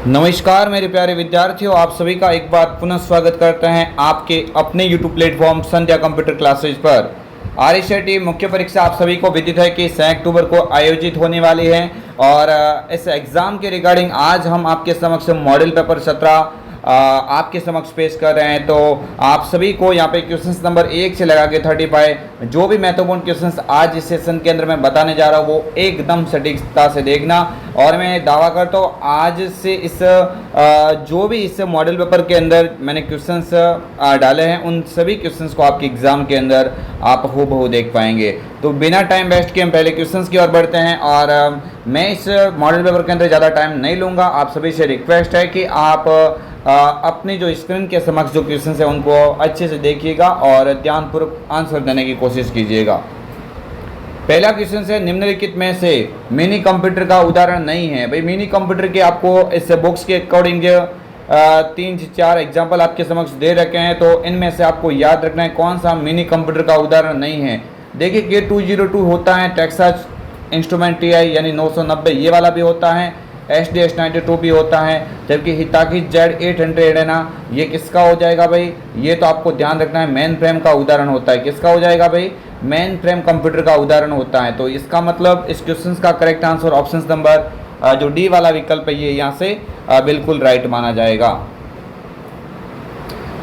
नमस्कार मेरे प्यारे विद्यार्थियों, आप सभी का एक बार पुनः स्वागत करते हैं आपके अपने यूट्यूब प्लेटफॉर्म संध्या कंप्यूटर क्लासेज पर। आरएसआईटी मुख्य परीक्षा आप सभी को विदित है कि 6 अक्टूबर को आयोजित होने वाली है और इस एग्ज़ाम के रिगार्डिंग आज हम आपके समक्ष मॉडल पेपर 17 आपके समक्ष पेश कर रहे हैं। तो आप सभी को यहाँ पे क्वेश्चंस नंबर 1 से लगा के 35 जो भी महत्वपूर्ण क्वेश्चंस आज इस सेशन के अंदर मैं बताने जा रहा हूँ वो एकदम सटीकता से देखना। और मैं दावा करता हूँ आज से इस जो भी इस मॉडल पेपर के अंदर मैंने क्वेश्चंस डाले हैं उन सभी क्वेश्चंस को आपके एग्जाम के अंदर आप हूबहू देख पाएंगे। तो बिना टाइम वेस्ट किए हम पहले क्वेश्चंस की ओर बढ़ते हैं और मैं इस मॉडल पेपर के अंदर ज़्यादा टाइम नहीं लूँगा। आप सभी से रिक्वेस्ट है कि आप अपनी जो स्क्रीन के समक्ष जो क्वेश्चन है उनको अच्छे से देखिएगा और ध्यानपूर्वक आंसर देने की कोशिश कीजिएगा। पहला क्वेश्चन है, निम्नलिखित में से मिनी कंप्यूटर का उदाहरण नहीं है। भाई मिनी कंप्यूटर के आपको इस बुक्स के अकॉर्डिंग 3 से 4 एग्जाम्पल आपके समक्ष दे रखे हैं, तो इनमें से आपको याद रखना है कौन सा मिनी कंप्यूटर का उदाहरण नहीं है। देखिए K202 होता है, टेक्सास इंस्ट्रूमेंट TI यानी 990 ये वाला भी होता है, SDS92 भी होता है, जबकि हिताची Z800 है ना, ये किसका हो जाएगा भाई, ये तो आपको ध्यान रखना है मेन फ्रेम का उदाहरण होता है। किसका हो जाएगा भाई, मेन फ्रेम कंप्यूटर का उदाहरण होता है। तो इसका मतलब इस क्वेश्चन का करेक्ट आंसर ऑप्शन नंबर जो डी वाला विकल्प है ये यहाँ से बिल्कुल राइट माना जाएगा।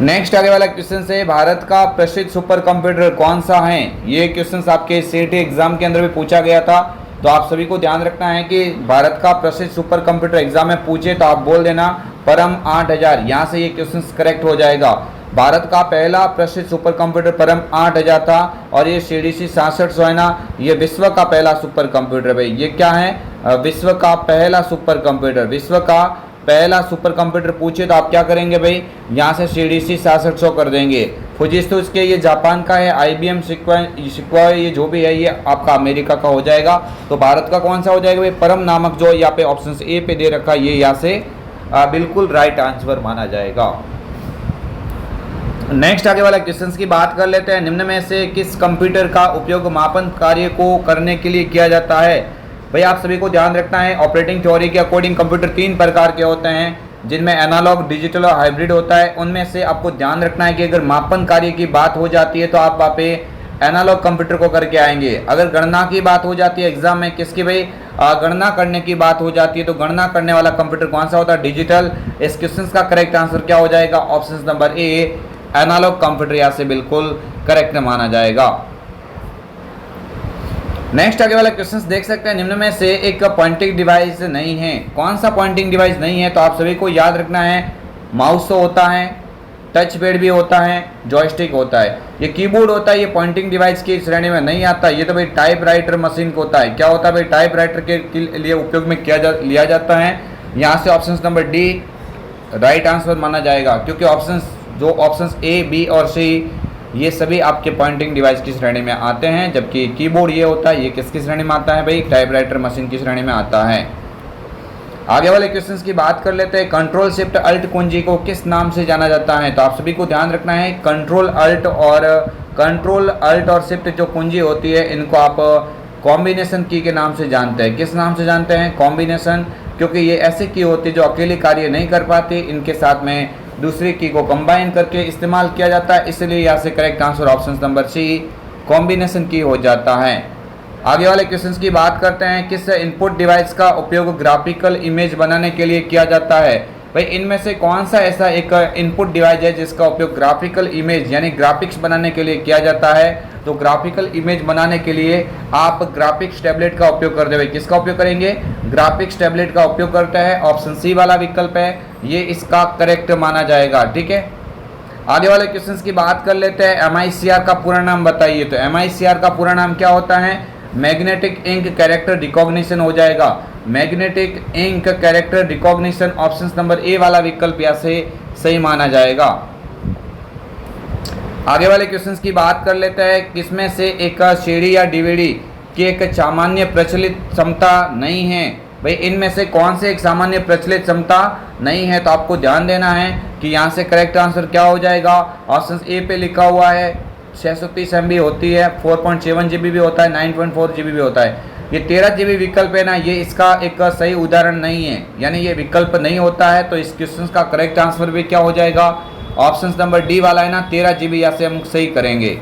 नेक्स्ट आगे वाला क्वेश्चन है, भारत का प्रसिद्ध सुपर कंप्यूटर कौन सा है। ये क्वेश्चन आपके CET एग्जाम के अंदर भी पूछा गया था, तो आप सभी को ध्यान रखना है कि भारत का प्रसिद्ध सुपर कंप्यूटर एग्जाम में पूछे तो आप बोल देना परम 8000, यहाँ से ये क्वेश्चन करेक्ट हो जाएगा। भारत का पहला प्रसिद्ध सुपर कंप्यूटर परम 8000 था और ये CDC 6600 है ना, ये विश्व का पहला सुपर कंप्यूटर। भाई ये क्या है, विश्व का पहला सुपर कंप्यूटर। विश्व का पहला सुपर कंप्यूटर पूछे तो आप क्या करेंगे भाई, यहाँ से CDC 6600 कर देंगे। फुजित्सु इसके ये जापान का है, IBM सिक्वॉय ये जो भी है ये आपका अमेरिका का हो जाएगा। तो भारत का कौन सा हो जाएगा भाई, परम नामक जो यहाँ पे ऑप्शन ए पे दे रखा ये यहाँ से बिल्कुल राइट आंसर माना जाएगा। नेक्स्ट आगे वाला क्वेश्चन की बात कर लेते हैं, निम्न में से किस कंप्यूटर का उपयोग मापन कार्य को करने के लिए किया जाता है। भाई आप सभी को ध्यान रखना है, ऑपरेटिंग थ्योरी के अकॉर्डिंग कंप्यूटर 3 प्रकार के होते हैं, जिनमें एनालॉग, डिजिटल और हाइब्रिड होता है। उनमें से आपको ध्यान रखना है कि अगर मापन कार्य की बात हो जाती है तो आप वहाँ पे एनालॉग कंप्यूटर को करके आएंगे। अगर गणना की बात हो जाती है एग्जाम में, किसकी भाई, गणना करने की बात हो जाती है तो गणना करने वाला कंप्यूटर कौन सा होता है, डिजिटल। इस क्वेश्चन का करेक्ट आंसर क्या हो जाएगा, option number A analogue computer यहाँ से बिल्कुल करेक्ट माना जाएगा। नेक्स्ट आगे वाला क्वेश्चन देख सकते हैं, निम्न में से एक पॉइंटिंग डिवाइस नहीं है। कौन सा पॉइंटिंग डिवाइस नहीं है, तो आप सभी को याद रखना है माउस तो होता है, टच पैड भी होता है, जॉयस्टिक होता है, ये कीबोर्ड होता है, ये पॉइंटिंग डिवाइस की श्रेणी में नहीं आता। ये तो भाई टाइप राइटर मशीन को होता है। क्या होता है भाई, टाइप राइटर के लिए उपयोग में लिया जाता है। यहाँ से option number D right answer माना जाएगा, क्योंकि ऑप्शन ए, बी और सी ये सभी आपके पॉइंटिंग डिवाइस की श्रेणी में आते हैं, जबकि कीबोर्ड ये होता है, ये किसकी श्रेणी में आता है भाई, टाइपराइटर मशीन की श्रेणी में आता है। आगे वाले क्वेश्चंस की बात कर लेते हैं, कंट्रोल शिफ्ट अल्ट कुंजी को किस नाम से जाना जाता है। तो आप सभी को ध्यान रखना है, कंट्रोल अल्ट और शिफ्ट जो कुंजी होती है इनको आप कॉम्बिनेशन की के नाम से जानते हैं। किस नाम से जानते हैं, कॉम्बिनेशन, क्योंकि ये ऐसी की होती है जो अकेले कार्य नहीं कर पाती, इनके साथ में दूसरी की को कंबाइन करके इस्तेमाल किया जाता है, इसलिए यहाँ से correct answer option number C combination की हो जाता है। आगे वाले क्वेश्चंस की बात करते हैं, किस इनपुट डिवाइस का उपयोग ग्राफिकल इमेज बनाने के लिए किया जाता है। भाई इनमें से कौन सा ऐसा एक इनपुट डिवाइस है जिसका उपयोग ग्राफिकल इमेज यानी ग्राफिक्स बनाने के लिए किया जाता है। तो ग्राफिकल इमेज बनाने के लिए आप ग्राफिक्स टैबलेट का उपयोग करते हुए किसका उपयोग करेंगे, ग्राफिक्स टैबलेट का उपयोग करते हैं। ऑप्शन सी वाला विकल्प है ये इसका करेक्ट माना जाएगा। ठीक है, आगे वाले क्वेश्चंस की बात कर लेते हैं, MICR का पूरा नाम बताइए। तो MICR का पूरा नाम क्या होता है, मैग्नेटिक इंक कैरेक्टर रिकॉग्निशन हो जाएगा। Magnetic ink character recognition option number A वाला विकल्प यहाँ से सही माना जाएगा। आगे वाले क्वेश्चंस की बात कर लेते हैं, किसमें से एक CD या DVD की एक सामान्य प्रचलित क्षमता नहीं है। भाई इनमें से कौन से एक सामान्य प्रचलित क्षमता नहीं है, तो आपको ध्यान देना है कि यहाँ से करेक्ट आंसर क्या हो जाएगा, ऑप्शन ए पे लिखा हुआ है 630 MB होती है, 4.7 GB भी होता है, 9.4 GB भी होता है। ये 13 GB विकल्प है ना, ये इसका एक सही उदाहरण नहीं है, यानी ये विकल्प नहीं होता है। तो इस क्वेश्चन का करेक्ट आंसर भी क्या हो जाएगा, ऑप्शन नंबर डी वाला है ना, 13 GB, यहाँ से हम सही करेंगे।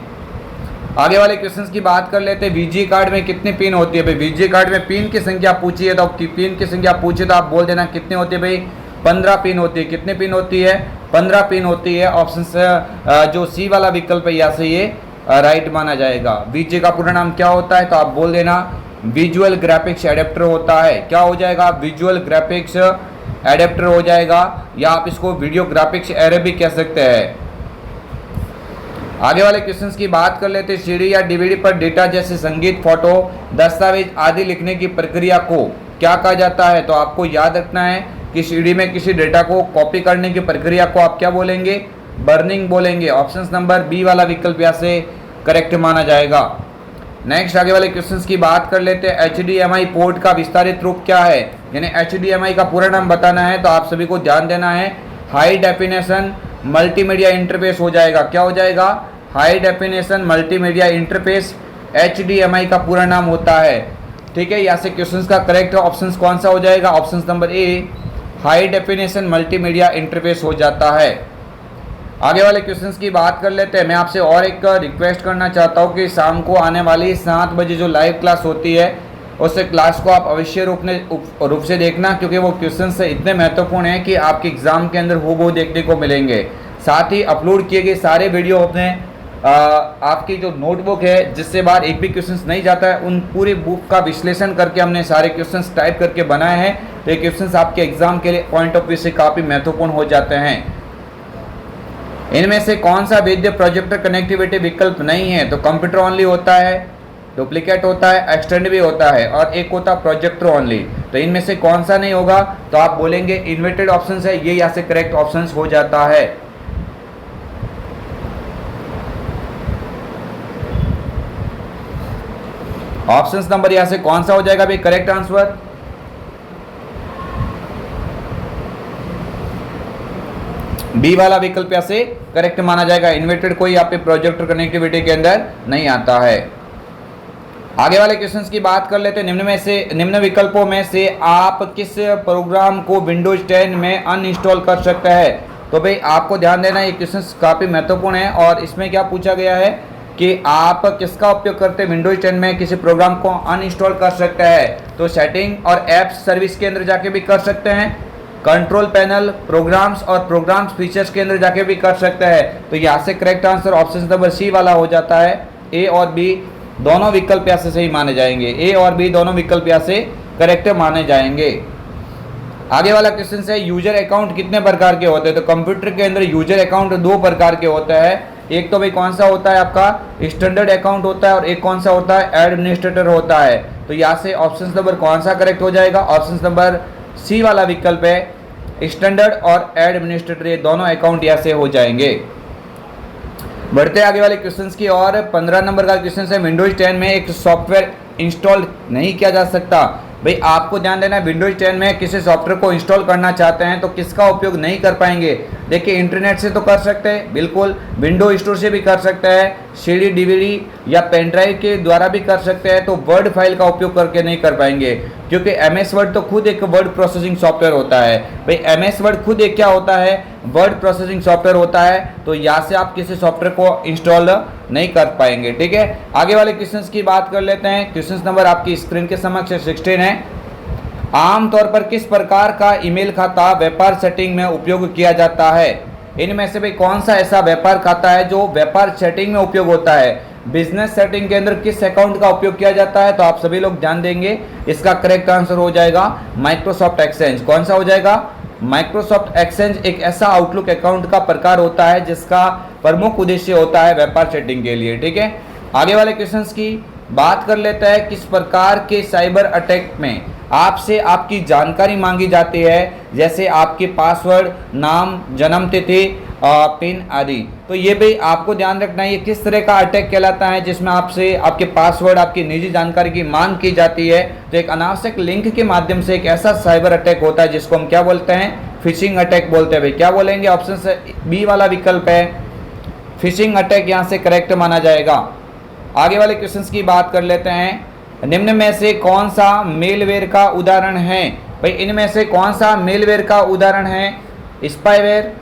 आगे वाले क्वेश्चंस की बात कर लेते हैं। वीजे कार्ड में कितनी पिन होती है भाई, वीजे कार्ड में पिन की संख्या पूछी है तो पिन की संख्या पूछे तो आप बोल देना कितनी होती है भाई, 15 पिन होती है। कितनी पिन होती है, 15 पिन होती है। ऑप्शन से जो सी वाला विकल्प है, यहाँ से ये राइट माना जाएगा। वीजे का पूरा नाम क्या होता है, तो आप बोल देना विजुअल ग्राफिक्स एडेप्टर होता है। क्या हो जाएगा, विजुअल ग्राफिक्स एडेप्टर हो जाएगा, या आप इसको वीडियो ग्राफिक्स एरे भी कह सकते हैं। आगे वाले क्वेश्चंस की बात कर लेते हैं। सीडी या डीवीडी पर डेटा जैसे संगीत, फोटो, दस्तावेज आदि लिखने की प्रक्रिया को क्या कहा जाता है, तो आपको याद रखना है कि सीडी में किसी डेटा को कॉपी करने की प्रक्रिया को आप क्या बोलेंगे, बर्निंग बोलेंगे। ऑप्शन नंबर बी वाला विकल्प यहाँ से करेक्ट माना जाएगा। नेक्स्ट आगे वाले क्वेश्चंस की बात कर लेते हैं। HDMI पोर्ट का विस्तारित रूप क्या है, यानी HDMI का पूरा नाम बताना है, तो आप सभी को ध्यान देना है। हाई डेफिनेशन मल्टीमीडिया इंटरफेस हो जाएगा। क्या हो जाएगा, high definition multimedia interface HDMI का पूरा नाम होता है। ठीक है, यहाँ से क्वेश्चंस का करेक्ट ऑप्शन कौन सा हो जाएगा, ऑप्शन नंबर ए, हाई डेफिनेशन मल्टीमीडिया इंटरफेस हो जाता है। आगे वाले क्वेश्चंस की बात कर लेते हैं। मैं आपसे और एक रिक्वेस्ट करना चाहता हूँ कि शाम को आने वाली 7 बजे जो लाइव क्लास होती है, उस क्लास को आप अवश्य रूप से देखना, क्योंकि वो क्वेश्चंस इतने महत्वपूर्ण हैं कि आपके एग्जाम के अंदर हूबहू देखने को मिलेंगे। साथ ही अपलोड किए गए सारे वीडियो अपने आपकी जो नोटबुक है, जिससे बाहर एक भी क्वेश्चंस नहीं जाता है, उन पूरी बुक का विश्लेषण करके हमने सारे क्वेश्चंस टाइप करके बनाए हैं। तो ये क्वेश्चंस आपके एग्जाम के लिए पॉइंट ऑफ व्यू से काफ़ी महत्वपूर्ण हो जाते हैं। इनमें से कौन सा वैध प्रोजेक्टर कनेक्टिविटी विकल्प नहीं है, तो कंप्यूटर ओनली होता है, डुप्लीकेट होता है, एक्सटेंड भी होता है, और एक होता प्रोजेक्टर ओनली। तो इनमें से कौन सा नहीं होगा, तो आप बोलेंगे इन्वर्टेड ऑप्शन है, ये यहाँ से करेक्ट ऑप्शन हो जाता है। ऑप्शन नंबर यहाँ से कौन सा हो जाएगा भाई करेक्ट आंसर, बी वाला विकल्प यहाँ से करेक्ट माना जाएगा। इन्वर्टेड कोई यहाँ पे प्रोजेक्टर कनेक्टिविटी के अंदर नहीं आता है। आगे वाले क्वेश्चंस की बात कर लेते हैं। निम्न विकल्पों में से आप किस प्रोग्राम को विंडोज 10 में अनइंस्टॉल कर सकते हैं, तो भाई आपको ध्यान देना, ये क्वेश्चंस काफ़ी महत्वपूर्ण है। और इसमें क्या पूछा गया है कि आप किसका उपयोग करते हैं विंडोज 10 में किसी प्रोग्राम को अनइंस्टॉल कर सकते हैं, तो सेटिंग और ऐप्स सर्विस के अंदर जाके भी कर सकते हैं, कंट्रोल पैनल, प्रोग्राम्स और प्रोग्राम्स फीचर्स के अंदर जाके भी कर सकते हैं। तो यहाँ से correct answer option number C वाला हो जाता है। ए और बी दोनों विकल्प यहाँ से सही माने जाएंगे, ए और बी दोनों विकल्प यहाँ से करेक्ट माने जाएंगे। आगे वाला क्वेश्चन है, यूजर अकाउंट कितने प्रकार के होते हैं, तो कंप्यूटर के अंदर यूजर अकाउंट 2 प्रकार के होते हैं। एक तो भाई कौन सा होता है आपका स्टैंडर्ड अकाउंट होता है, और एक कौन सा होता है एडमिनिस्ट्रेटर होता है। तो यहाँ से ऑप्शन नंबर कौन सा करेक्ट हो जाएगा, ऑप्शन नंबर सी वाला विकल्प है, स्टैंडर्ड और एडमिनिस्ट्रेटर, ये दोनों अकाउंट यहाँ से हो जाएंगे। बढ़ते आगे वाले क्वेश्चंस की और 15 नंबर का क्वेश्चन है, विंडोज 10 में एक सॉफ्टवेयर इंस्टॉल नहीं किया जा सकता। भाई आपको ध्यान देना है, विंडोज 10 में किसी सॉफ्टवेयर को इंस्टॉल करना चाहते हैं तो किसका उपयोग नहीं कर पाएंगे। देखिए इंटरनेट से तो कर सकते हैं, बिल्कुल विंडो स्टोर से भी कर सकते हैं, सीडी डीवीडी या पेन ड्राइव के द्वारा भी कर सकते हैं, तो वर्ड फाइल का उपयोग करके नहीं कर पाएंगे, क्योंकि एमएस वर्ड तो खुद एक वर्ड प्रोसेसिंग सॉफ्टवेयर होता है। भाई एमएस वर्ड खुद एक क्या होता है, वर्ड प्रोसेसिंग सॉफ्टवेयर होता है। तो यहाँ से आप किसी सॉफ्टवेयर को इंस्टॉल नहीं कर पाएंगे। ठीक है, आगे वाले क्वेश्चंस की बात कर लेते हैं। क्वेश्चन नंबर आपकी स्क्रीन के समक्ष 16 है। आमतौर पर किस प्रकार का ईमेल खाता व्यापार सेटिंग में उपयोग किया जाता है, इनमें से भाई कौन सा ऐसा व्यापार खाता है जो व्यापार सेटिंग में उपयोग होता है। बिजनेस सेटिंग के अंदर किस अकाउंट का उपयोग किया जाता है, तो आप सभी लोग ध्यान देंगे, इसका करेक्ट आंसर हो जाएगा माइक्रोसॉफ्ट एक्सचेंज। कौन सा हो जाएगा, माइक्रोसॉफ्ट एक्सचेंज एक ऐसा आउटलुक अकाउंट का प्रकार होता है जिसका प्रमुख उद्देश्य होता है व्यापार सेटिंग के लिए। ठीक है, आगे वाले क्वेश्चंस की बात कर लेता है। किस प्रकार के साइबर अटैक में आपसे आपकी जानकारी मांगी जाती है, जैसे आपके पासवर्ड, नाम, जन्म तिथि, पिन आदि। तो ये भी आपको ध्यान रखना है, ये किस तरह का अटैक कहलाता है जिसमें आपसे आपके पासवर्ड, आपकी निजी जानकारी की मांग की जाती है। तो एक अनावश्यक लिंक के माध्यम से एक ऐसा साइबर अटैक होता है जिसको हम क्या बोलते हैं, फिशिंग अटैक बोलते हैं। भाई क्या बोलेंगे, ऑप्शन से बी वाला विकल्प है, फिशिंग अटैक यहाँ से करेक्ट माना जाएगा। आगे वाले क्वेश्चंस की बात कर लेते हैं। निम्न में से कौन सा मेलवेयर का उदाहरण है? भाई इनमें से कौन सा मेलवेयर का उदाहरण है? स्पाईवेयर,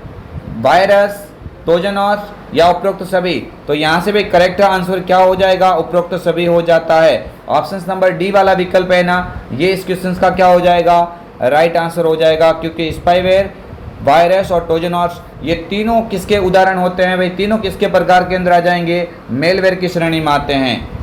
वायरस, ट्रोजन या उपरोक्त सभी? तो यहाँ से भी करेक्ट आंसर क्या हो जाएगा? उपरोक्त सभी हो जाता है। ऑप्शन नंबर डी वाला विकल्प है ना, ये इस क्वेश्चन का क्या हो जाएगा? राइट आंसर हो जाएगा, क्योंकि स्पाईवेयर, वायरस और ट्रोजन ये तीनों किसके उदाहरण होते हैं? भाई तीनों किसके प्रकार के अंदर आ जाएंगे? मेलवेयर की श्रेणी में आते हैं।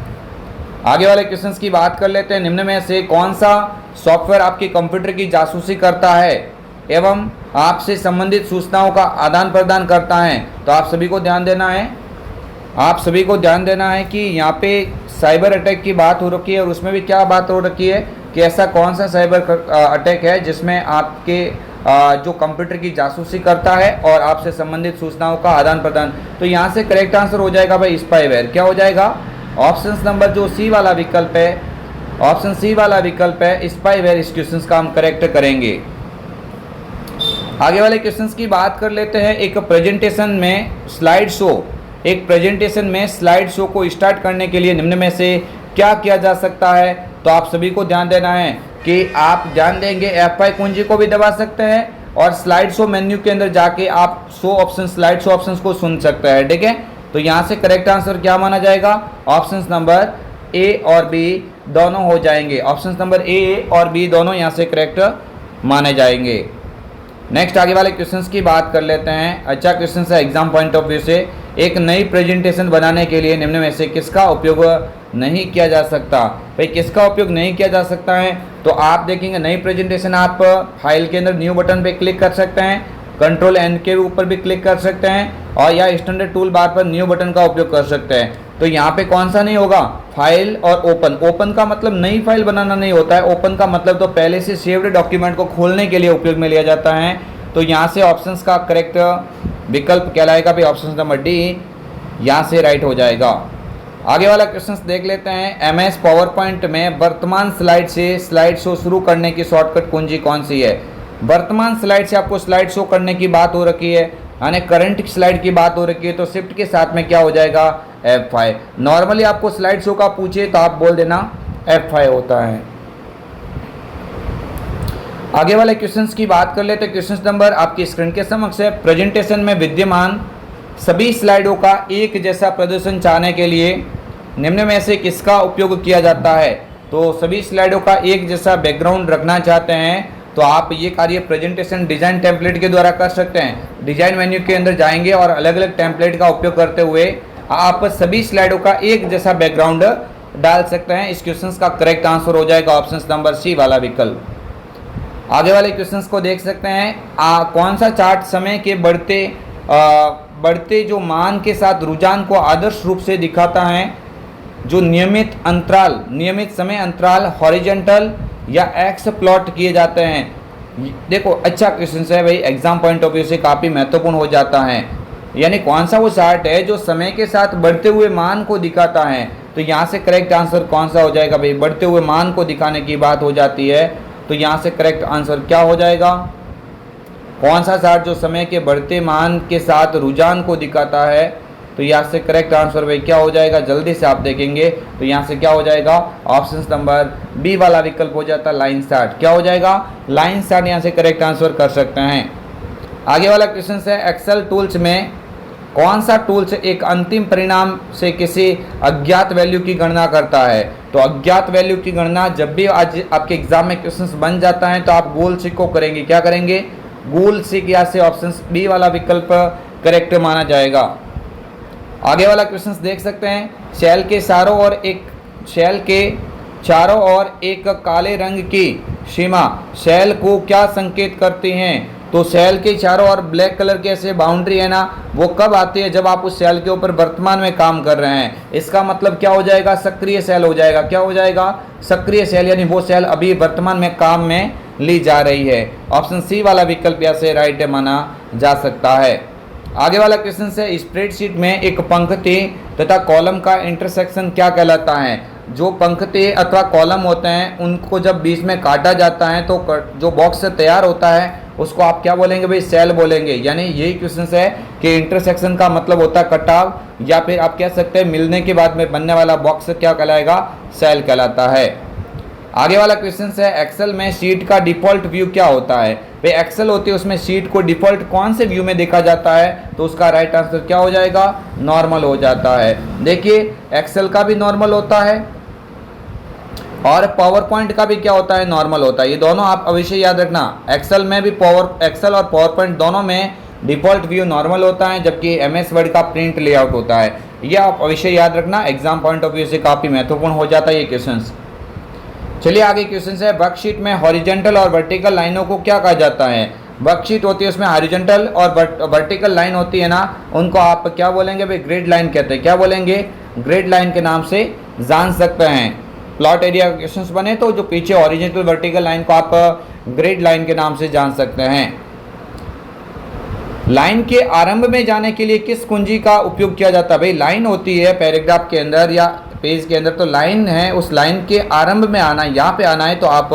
आगे वाले क्वेश्चंस की बात कर लेते हैं। निम्न में से कौन सा सॉफ्टवेयर आपके कंप्यूटर की जासूसी करता है एवं आपसे संबंधित सूचनाओं का आदान प्रदान करता है? तो आप सभी को ध्यान देना है, आप सभी को ध्यान देना है कि यहाँ पे साइबर अटैक की बात हो रखी है और उसमें भी क्या बात हो रखी है कि ऐसा कौन सा साइबर अटैक है जिसमें आपके जो कंप्यूटर की जासूसी करता है और आपसे संबंधित सूचनाओं का आदान प्रदान। तो यहाँ से करेक्ट आंसर हो जाएगा भाई स्पाईवेयर। क्या हो जाएगा? ऑप्शन नंबर जो सी वाला विकल्प है, ऑप्शन सी वाला विकल्प है स्पाईवेयर, इस क्वेश्चन का हम करेक्ट करेंगे। आगे वाले क्वेश्चंस की बात कर लेते हैं। एक प्रेजेंटेशन में स्लाइड शो को स्टार्ट करने के लिए निम्न में से क्या किया जा सकता है? तो आप सभी को ध्यान देना है कि आप ध्यान देंगे F5 कुंजी को भी दबा सकते हैं और स्लाइड शो मेन्यू के अंदर जाके आप स्लाइड शो ऑप्शंस को सुन सकते हैं। ठीक है, तो यहाँ से करेक्ट आंसर क्या माना जाएगा? ऑप्शन नंबर ए और बी दोनों हो जाएंगे। ऑप्शन नंबर ए और बी दोनों यहाँ से करेक्ट माने जाएंगे। नेक्स्ट आगे वाले क्वेश्चंस की बात कर लेते हैं। अच्छा क्वेश्चन है एग्जाम पॉइंट ऑफ व्यू से। एक नई प्रेजेंटेशन बनाने के लिए निम्न में से किसका उपयोग नहीं किया जा सकता? भाई किसका उपयोग नहीं किया जा सकता है? तो आप देखेंगे नई प्रेजेंटेशन आप फाइल के अंदर न्यू बटन पे क्लिक कर सकते हैं, कंट्रोल एन के ऊपर भी क्लिक कर सकते हैं और या स्टैंडर्ड टूल बार पर न्यू बटन का उपयोग कर सकते हैं। तो यहाँ पे कौन सा नहीं होगा? फाइल और ओपन। ओपन का मतलब नई फाइल बनाना नहीं होता है, ओपन का मतलब तो पहले से सेव्ड डॉक्यूमेंट को खोलने के लिए उपयोग में लिया जाता है। तो यहाँ से ऑप्शंस का करेक्ट विकल्प कहलाएगा भाई ऑप्शन नंबर डी, यहाँ से राइट हो जाएगा। आगे वाला क्वेश्चन देख लेते हैं। MS पावर पॉइंट में वर्तमान स्लाइड से स्लाइड शो शुरू करने की शॉर्टकट कुंजी कौन सी है? वर्तमान स्लाइड से आपको स्लाइड शो करने की बात हो रखी है, यानी करंट स्लाइड की बात हो रखी है, तो शिफ्ट के साथ में क्या हो जाएगा? F5। नॉर्मली आपको स्लाइड शो का पूछे तो आप बोल देना F5 होता है। आगे वाले क्वेश्चंस की बात कर लेते हैं। क्वेश्चन नंबर आपकी स्क्रीन के समक्ष है। प्रेजेंटेशन में विद्यमान सभी स्लाइडों का एक जैसा प्रदर्शन चाहने के लिए निम्न में से किसका उपयोग किया जाता है? तो सभी स्लाइडों का एक जैसा बैकग्राउंड रखना चाहते हैं तो आप ये कार्य प्रेजेंटेशन डिजाइन टेम्पलेट के द्वारा कर सकते हैं। डिजाइन मेन्यू के अंदर जाएंगे और अलग अलग टेम्पलेट का उपयोग करते हुए आप सभी स्लाइडों का एक जैसा बैकग्राउंड डाल सकते हैं। इस क्वेश्चन का करेक्ट आंसर हो जाएगा ऑप्शन नंबर सी वाला विकल्प। आगे वाले क्वेश्चंस को देख सकते हैं। कौन सा चार्ट समय के बढ़ते जो मान के साथ रुझान को आदर्श रूप से दिखाता है? जो नियमित समय अंतराल हॉरिजॉन्टल या एक्स प्लॉट किए जाते हैं। देखो अच्छा क्वेश्चन है भाई, एग्जाम पॉइंट ऑफ व्यू से काफ़ी महत्वपूर्ण हो जाता है। यानी कौन सा वो चार्ट है जो समय के साथ बढ़ते हुए मान को दिखाता है? तो यहाँ से करेक्ट आंसर कौन सा हो जाएगा भाई? बढ़ते हुए मान को दिखाने की बात हो जाती है, तो यहाँ से करेक्ट आंसर क्या हो जाएगा? कौन सा चार्ट जो समय के बढ़ते मान के साथ रुझान को दिखाता है? तो यहाँ से करेक्ट आंसर भाई क्या हो जाएगा? जल्दी से आप देखेंगे तो यहाँ से क्या हो जाएगा? ऑप्शन नंबर बी वाला विकल्प हो जाता है लाइन चार्ट। क्या हो जाएगा? लाइन चार्ट यहाँ से करेक्ट आंसर कर सकते हैं। आगे वाला क्वेश्चन है एक्सेल टूल्स में कौन सा टूल्स एक अंतिम परिणाम से किसी अज्ञात वैल्यू की गणना करता है? तो अज्ञात वैल्यू की गणना जब भी आज आपके एग्जाम में क्वेश्चंस बन जाता है तो आप गोल सिक को करेंगे। क्या करेंगे? गोल सिक। यहाँ से ऑप्शन बी वाला विकल्प करेक्ट माना जाएगा। आगे वाला क्वेश्चन देख सकते हैं। शैल के चारों ओर एक काले रंग की सीमा शैल को क्या संकेत करती हैं? तो सेल के चारों ओर ब्लैक कलर की ऐसे बाउंड्री है ना, वो कब आती है? जब आप उस सेल के ऊपर वर्तमान में काम कर रहे हैं। इसका मतलब क्या हो जाएगा? सक्रिय सेल हो जाएगा। क्या हो जाएगा? सक्रिय सेल, यानी वो सेल अभी वर्तमान में काम में ली जा रही है। ऑप्शन सी वाला विकल्प यहाँ से राइट माना जा सकता है। आगे वाला क्वेश्चन है स्प्रेडशीट में एक पंक्ति तथा कॉलम का इंटरसेक्शन क्या कहलाता है? जो पंक्ति अथवा कॉलम होते हैं उनको जब बीच में काटा जाता है तो जो बॉक्स तैयार होता है उसको आप क्या बोलेंगे भाई, सेल बोलेंगे। यानी यही क्वेश्चन है कि इंटरसेक्शन का मतलब होता है कटाव, या फिर आप कह सकते हैं मिलने के बाद में बनने वाला बॉक्स क्या कहलाएगा, सेल कहलाता है। आगे वाला क्वेश्चन है एक्सेल में शीट का डिफॉल्ट व्यू क्या होता है। भाई एक्सेल होती है, उसमें शीट को डिफॉल्ट कौन से व्यू में देखा जाता है, तो उसका राइट आंसर क्या हो जाएगा, नॉर्मल हो जाता है। देखिए एक्सेल का भी नॉर्मल होता है और पावर पॉइंट का भी क्या होता है, नॉर्मल होता है। ये दोनों आप अवश्य याद रखना, एक्सेल में भी एक्सेल और पावर पॉइंट दोनों में डिफॉल्ट व्यू नॉर्मल होता है, जबकि एमएस वर्ड का प्रिंट लेआउट होता है। ये आप अवश्य याद रखना, एग्जाम पॉइंट ऑफ व्यू से काफ़ी महत्वपूर्ण हो जाता है ये क्वेश्चन। चलिए आगे क्वेश्चन है, वर्कशीट में हॉरिजेंटल और वर्टिकल लाइनों को क्या कहा जाता है। वर्कशीट होती है, उसमें हॉरिजेंटल और वर्टिकल लाइन होती है ना, उनको आप क्या बोलेंगे भाई, ग्रिड लाइन कहते हैं। क्या बोलेंगे, ग्रिड लाइन के नाम से जान सकते हैं। प्लॉट एरिया क्वेश्चन बने तो जो पीछे हॉरिजेंटल वर्टिकल लाइन को आप ग्रिड लाइन के नाम से जान सकते हैं। लाइन के आरंभ में जाने के लिए किस कुंजी का उपयोग किया जाता है। भाई लाइन होती है पैराग्राफ के अंदर या पेज के अंदर, तो लाइन है, उस लाइन के आरंभ में आना, यहाँ पे आना है, तो आप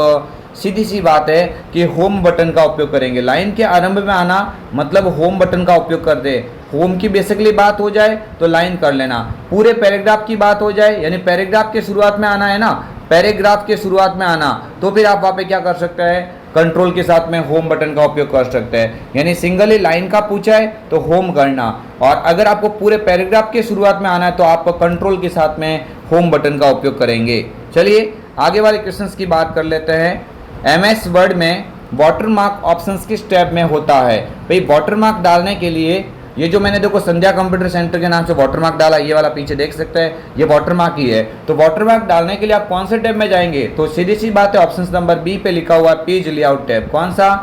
सीधी सी बात है कि होम बटन का उपयोग करेंगे। लाइन के आरंभ में आना मतलब होम बटन का उपयोग कर दे। होम की बेसिकली बात हो जाए तो लाइन कर लेना, पूरे पैराग्राफ की बात हो जाए यानी पैराग्राफ के शुरुआत में आना है ना, पैराग्राफ के शुरुआत में आना, तो फिर आप वहाँ पे क्या कर सकते हैं, कंट्रोल के साथ में होम बटन का उपयोग कर सकते हैं। यानी सिंगली लाइन का पूछा है तो होम करना, और अगर आपको पूरे पैराग्राफ के शुरुआत में आना है तो आप कंट्रोल के साथ में होम बटन का उपयोग करेंगे। चलिए आगे वाले क्वेश्चंस की बात कर लेते हैं। एमएस वर्ड में वाटरमार्क ऑप्शंस किस टैब में होता है। भाई वाटरमार्क डालने के लिए ये जो मैंने देखो संध्या कंप्यूटर सेंटर के नाम से वाटरमार्क डाला, ये वाला पीछे देख सकते हैं, ये वाटरमार्क ही है। तो वाटरमार्क डालने के लिए आप कौन से टैब में जाएंगे, तो सीधी सी बात है ऑप्शन नंबर बी पे लिखा हुआ पेज लेआउट टैब। कौन सा,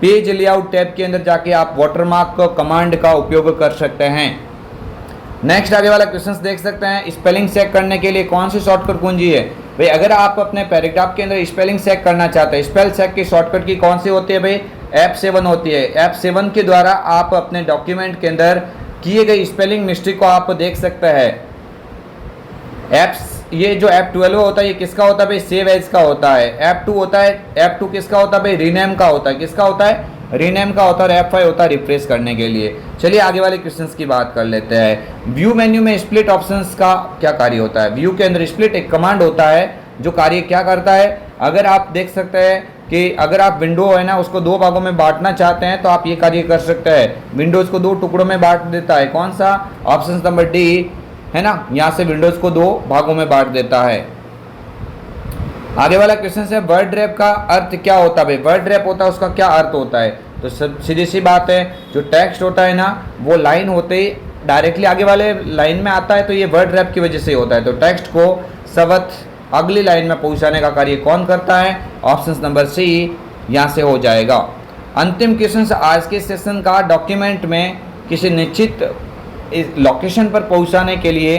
पेज लेआउट टैब के अंदर जाके आप वाटरमार्क कमांड का उपयोग कर सकते हैं। नेक्स्ट आगे वाला क्वेश्चन देख सकते हैं, स्पेलिंग चेक करने के लिए कौन सी शॉर्टकट कुंजी है। भाई अगर आप अपने पैराग्राफ के अंदर स्पेलिंग चेक करना चाहते हैं, स्पेल चेक की शॉर्टकट की कौन सी होती है भाई, F7 होती है। F7 के द्वारा आप अपने डॉक्यूमेंट के अंदर किए गए स्पेलिंग मिस्टेक को आप देख सकते हैं। ये जो F12 होता है ये किसका होता है भाई, सेव एज का होता है। F2 होता है, F2 किसका होता है भाई, रीनेम का होता है। किसका होता है, रीनेम का होता है। और F5 होता है रिफ्रेश करने के लिए। चलिए आगे वाले क्वेश्चंस की बात कर लेते हैं। व्यू मेन्यू में स्प्लिट ऑप्शंस का क्या कार्य होता है। व्यू के अंदर स्प्लिट एक कमांड होता है जो कार्य क्या करता है, अगर आप देख सकते हैं कि अगर आप विंडो है ना उसको दो भागों में बांटना चाहते हैं तो आप ये कार्य कर सकते हैं। विंडोज़ को दो टुकड़ों में बांट देता है। कौन सा, ऑप्शन नंबर डी है ना, यहाँ से विंडोज़ को दो भागों में बांट देता है। आगे वाला क्वेश्चन है, वर्ड रैप का अर्थ क्या होता है। वर्ड रैप होता है, उसका क्या अर्थ होता है, तो सीधी सी बात है, जो टेक्स्ट होता है ना वो लाइन होते ही डायरेक्टली आगे वाले लाइन में आता है, तो ये वर्ड रैप की वजह से होता है। तो टेक्स्ट को सबक अगली लाइन में पहुंचाने का कार्य कौन करता है, ऑप्शन नंबर सी यहाँ से हो जाएगा। अंतिम क्वेश्चन, आज के सेशन का डॉक्यूमेंट में किसी निश्चित लोकेशन पर पहुंचाने के लिए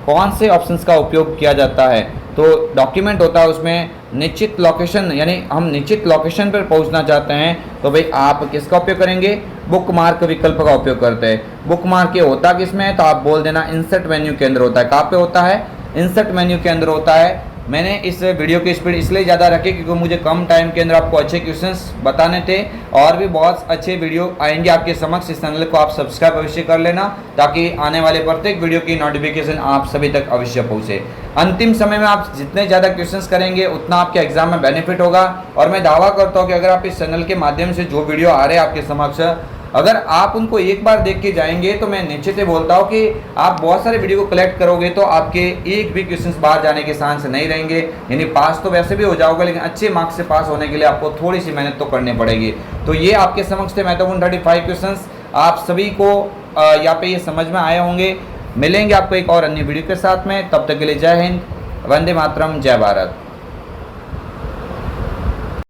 कौन से ऑप्शंस का उपयोग किया जाता है। तो डॉक्यूमेंट होता है उसमें निश्चित लोकेशन, यानी हम निश्चित लोकेशन पर पहुंचना चाहते हैं तो भाई आप किसका उपयोग करेंगे, बुक मार्क विकल्प का उपयोग करते हैं। बुक मार्क ये होता किसमें है, तो आप बोल देना इंसर्ट मेन्यू के अंदर होता है। कहाँ पे होता है, इंसर्ट मेन्यू के अंदर होता है। मैंने इस वीडियो की स्पीड इसलिए ज़्यादा रखी क्योंकि मुझे कम टाइम के अंदर आपको अच्छे क्वेश्चंस बताने थे, और भी बहुत अच्छे वीडियो आएंगे आपके समक्ष। इस चैनल को आप सब्सक्राइब अवश्य कर लेना ताकि आने वाले प्रत्येक वीडियो की नोटिफिकेशन आप सभी तक अवश्य पहुँचे। अंतिम समय में आप जितने ज़्यादा क्वेश्चंस करेंगे उतना आपके एग्जाम में बेनिफिट होगा। और मैं दावा करता हूँ कि अगर आप इस चैनल के माध्यम से जो वीडियो आ रहे हैं आपके समक्ष, अगर आप उनको एक बार देख के जाएंगे तो मैं निश्चित बोलता हूँ कि आप बहुत सारे वीडियो को कलेक्ट करोगे तो आपके एक भी क्वेश्चंस बाहर जाने के चांस नहीं रहेंगे। यानी पास तो वैसे भी हो जाओगे, लेकिन अच्छे मार्क्स से पास होने के लिए आपको थोड़ी सी मेहनत तो करनी पड़ेगी। तो ये आपके समक्ष थे महत्वपूर्ण 35 क्वेश्चंस। आप सभी को यहाँ पे ये समझ में आए होंगे। मिलेंगे आपको एक और अन्य वीडियो के साथ में, तब तक के लिए जय हिंद, वंदे मातरम, जय भारत।